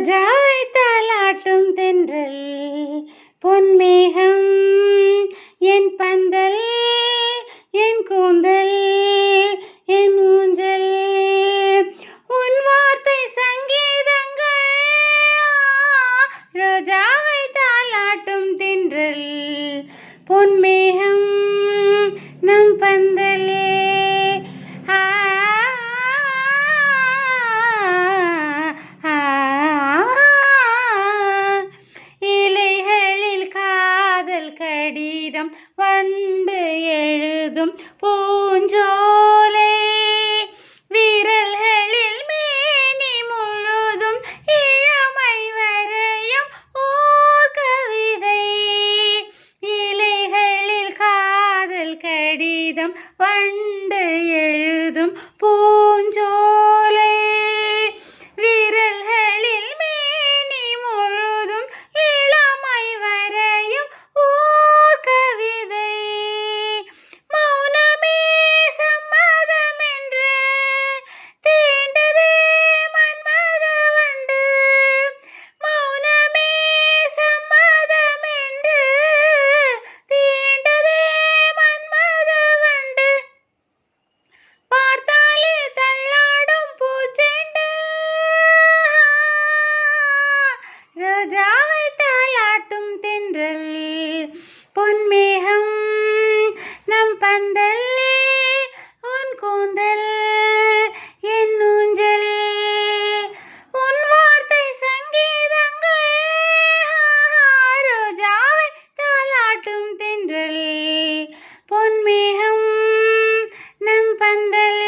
ரோஜாவை தாலாட்டும் தென்றல் பொன்மேகம் என் பந்தல் என் கூந்தல் என் ஊஞ்சல் உன் வார்த்தை சங்கீதங்கள் ரோஜாவை தாலாட்டும் தென்றல் பொன்மேகம் நம் பந்தலே கடிதம் வண்டு எழுதும் பூஞ்சோலை விரல்களில் மேனி முழுதும் இளமை வரையும் ஓர் கவிதை இலைகளில் காதல் கடிதம் வண்டு எழுதும் பூஞ்சோலை விரல்களில் மேனி முழுதும் இளமை வரையும் ரோஜாவை தாலாட்டும் தென்றல் பொன்மேகம் நம் பந்தல் உன் கூந்தல் என் ஊஞ்சல் உன் வார்த்தை சங்கீதங்கள் ரோஜாவை தாலாட்டும் தென்றல் பொன்மேகம் நம் பந்தல்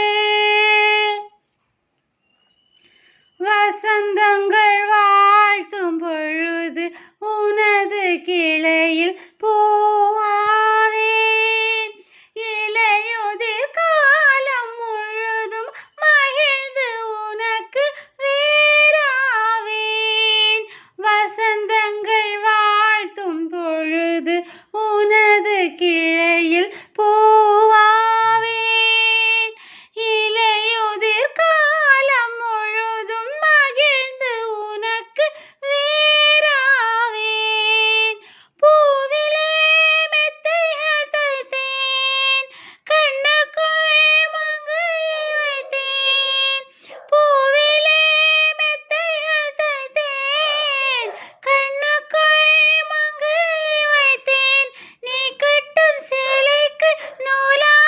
வசந்தங்கள் வாழ்த்தும் பொழுது உனது கிளையில் பூவாவேன் இலையுதிர் காலம் முழுதும் மகிழ்ந்து உனக்கு வேறாவேன் வசந்தங்கள் வாழ்த்தும் பொழுது உனது கிளையில் பூவாவேன் இலையுதிர் காலம் முழுதும் மகிழ்ந்து உனக்கு வேறாவேன் பூவிலே மெத்தைகள் தைத்தேன் கண்ணுக்குள் மங்கையை வைத்தேன் பூவிலே மெத்தைகள் தைத்தேன் கண்ணுக்குள் மங்கையை வைத்தேன் நீ கட்டும் சேலைக்கு நூலாவேன்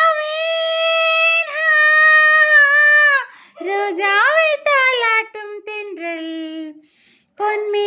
ரோஜாவை தாலாட்டும் தென்றல் பொன்மே